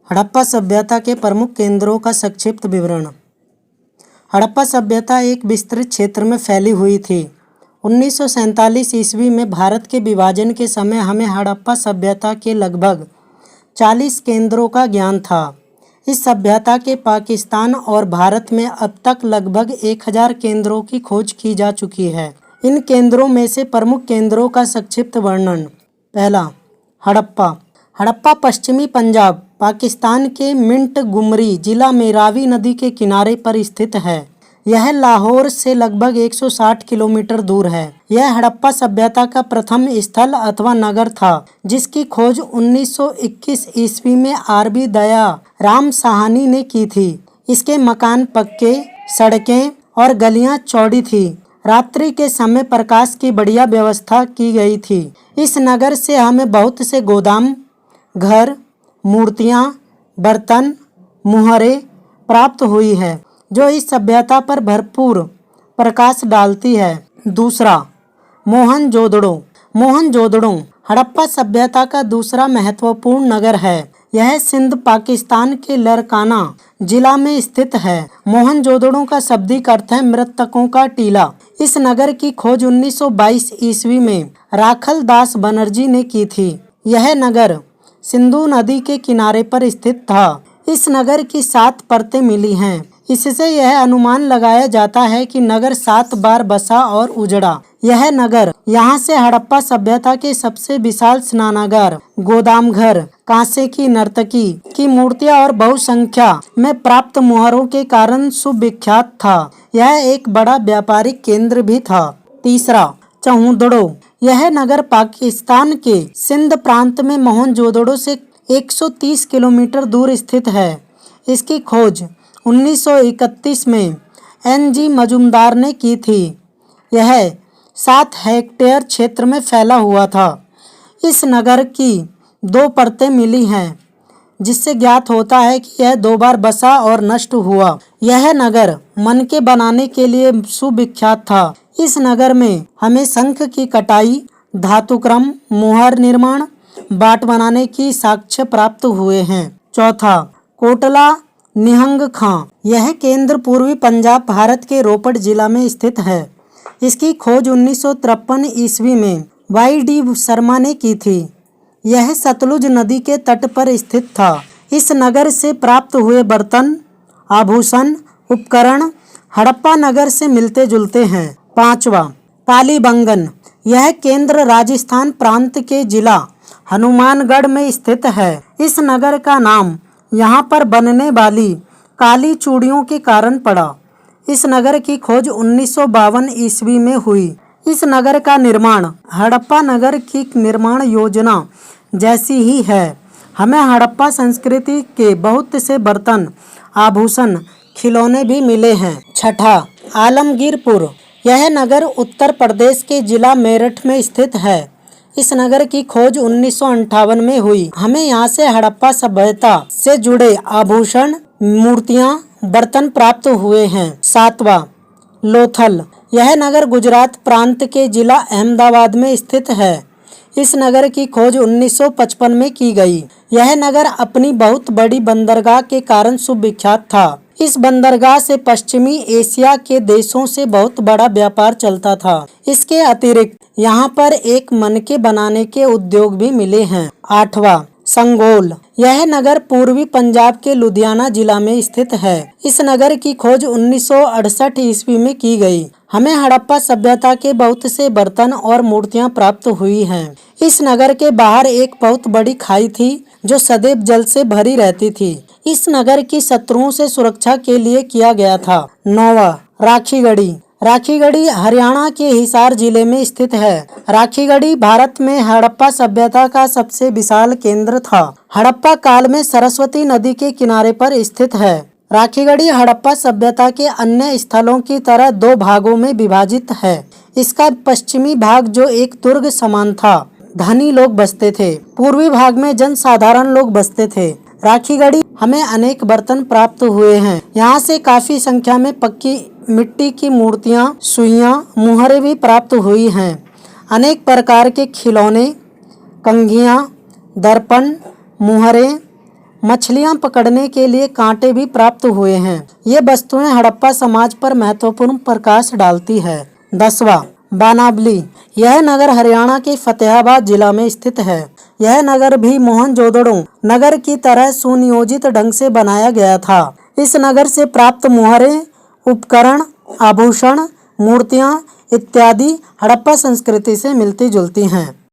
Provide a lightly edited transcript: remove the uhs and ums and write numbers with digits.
हड़प्पा सभ्यता के प्रमुख केंद्रों का संक्षिप्त विवरण। हड़प्पा सभ्यता एक विस्तृत क्षेत्र में फैली हुई थी। 1947 ईस्वी में भारत के विभाजन के समय हमें हड़प्पा सभ्यता के लगभग 40 केंद्रों का ज्ञान था। इस सभ्यता के पाकिस्तान और भारत में अब तक लगभग 1000 केंद्रों की खोज की जा चुकी है। इन केंद्रों में से प्रमुख केंद्रों का संक्षिप्त वर्णन। पहला, हड़प्पा। हड़प्पा पश्चिमी पंजाब, पाकिस्तान के मिंट गुमरी जिला में रावी नदी के किनारे पर स्थित है। यह लाहौर से लगभग 160 किलोमीटर दूर है। यह हड़प्पा सभ्यता का प्रथम स्थल अथवा नगर था, जिसकी खोज 1921 ईस्वी में आरबी दया राम साहनी ने की थी। इसके मकान पक्के, सड़कें और गलियां चौड़ी थी। रात्रि के समय प्रकाश की बढ़िया व्यवस्था की गई थी। इस नगर से हमें बहुत से गोदाम, घर, मूर्तियाँ, बर्तन, मुहरें प्राप्त हुई है, जो इस सभ्यता पर भरपूर प्रकाश डालती है। दूसरा, मोहनजोदड़ो। मोहनजोदड़ो हड़प्पा सभ्यता का दूसरा महत्वपूर्ण नगर है। यह सिंध, पाकिस्तान के लरकाना जिला में स्थित है। मोहनजोदड़ो का शाब्दिक अर्थ है मृतकों का टीला। इस नगर की खोज 1922 ईस्वी में राखल दास बनर्जी ने की थी। यह नगर सिंधु नदी के किनारे पर स्थित था। इस नगर की 7 परतें मिली हैं। इससे यह अनुमान लगाया जाता है कि नगर 7 बार बसा और उजड़ा। यह नगर यहाँ से हड़प्पा सभ्यता के सबसे विशाल स्नानागार, गोदाम घर, कांसे की नर्तकी की मूर्तियाँ और बहुसंख्या में प्राप्त मुहरों के कारण सुविख्यात था। यह एक बड़ा व्यापारिक केंद्र भी था। तीसरा, चहुंदड़ो। यह नगर पाकिस्तान के सिंध प्रांत में मोहनजोदड़ो से 130 किलोमीटर दूर स्थित है। इसकी खोज 1931 में N.G. मजुमदार ने की थी। यह 7 हेक्टेयर क्षेत्र में फैला हुआ था। इस नगर की 2 परतें मिली हैं, जिससे ज्ञात होता है कि यह 2 बार बसा और नष्ट हुआ। यह नगर मनके बनाने के लिए सुविख्यात था। इस नगर में हमें शंख की कटाई, धातुक्रम, मुहर निर्माण, बाट बनाने की साक्ष्य प्राप्त हुए हैं। चौथा, कोटला निहंग खां। यह केंद्र पूर्वी पंजाब, भारत के रोपड़ जिला में स्थित है। इसकी खोज 1953 ईस्वी में Y.D. शर्मा ने की थी। यह सतलुज नदी के तट पर स्थित था। इस नगर से प्राप्त हुए बर्तन, आभूषण, उपकरण हड़प्पा नगर से मिलते जुलते हैं। पांचवा, कालीबंगन। यह केंद्र राजस्थान प्रांत के जिला हनुमानगढ़ में स्थित है। इस नगर का नाम यहाँ पर बनने वाली काली चूड़ियों के कारण पड़ा। इस नगर की खोज 1952 ईस्वी में हुई। इस नगर का निर्माण हड़प्पा नगर की निर्माण योजना जैसी ही है। हमें हड़प्पा संस्कृति के बहुत से बर्तन, आभूषण, खिलौने भी मिले हैं। छठा, आलमगीरपुर। यह नगर उत्तर प्रदेश के जिला मेरठ में स्थित है। इस नगर की खोज 1958 में हुई। हमें यहाँ से हड़प्पा सभ्यता से जुड़े आभूषण, मूर्तियाँ, बर्तन प्राप्त हुए हैं। सातवां, लोथल। यह नगर गुजरात प्रांत के जिला अहमदाबाद में स्थित है। इस नगर की खोज 1955 में की गई। यह नगर अपनी बहुत बड़ी बंदरगाह के कारण सुविख्यात था। इस बंदरगाह से पश्चिमी एशिया के देशों से बहुत बड़ा व्यापार चलता था। इसके अतिरिक्त यहाँ पर एक मनके बनाने के उद्योग भी मिले हैं। आठवां, संगोल। यह नगर पूर्वी पंजाब के लुधियाना जिला में स्थित है। इस नगर की खोज 1968 ईस्वी में की गई। हमें हड़प्पा सभ्यता के बहुत से बर्तन और मूर्तियाँ प्राप्त हुई हैं। इस नगर के बाहर एक बहुत बड़ी खाई थी, जो सदैव जल से भरी रहती थी। इस नगर की शत्रुओं से सुरक्षा के लिए किया गया था। नौवां, राखीगढ़ी। राखीगढ़ी हरियाणा के हिसार जिले में स्थित है। राखीगढ़ी भारत में हड़प्पा सभ्यता का सबसे विशाल केंद्र था। हड़प्पा काल में सरस्वती नदी के किनारे पर स्थित है। राखीगढ़ी हड़प्पा सभ्यता के अन्य स्थलों की तरह 2 भागों में विभाजित है। इसका पश्चिमी भाग, जो एक दुर्ग समान था, धनी लोग बसते थे। पूर्वी भाग में जनसाधारण लोग बसते थे। राखीगढ़ी हमें अनेक बर्तन प्राप्त हुए हैं। यहाँ से काफी संख्या में पक्की मिट्टी की मूर्तियाँ, सुइयाँ, मुहरें भी प्राप्त हुई हैं। अनेक प्रकार के खिलौने, कंघियाँ, दर्पण, मुहरें, मछलियां पकड़ने के लिए कांटे भी प्राप्त हुए हैं। ये वस्तुएं हड़प्पा समाज पर महत्वपूर्ण प्रकाश डालती है। 10वां, बानावली। यह नगर हरियाणा के फतेहाबाद जिला में स्थित है। यह नगर भी मोहनजोदड़ो नगर की तरह सुनियोजित ढंग से बनाया गया था। इस नगर से प्राप्त मुहरें, उपकरण, आभूषण, मूर्तियां इत्यादि हड़प्पा संस्कृति से मिलती जुलती हैं।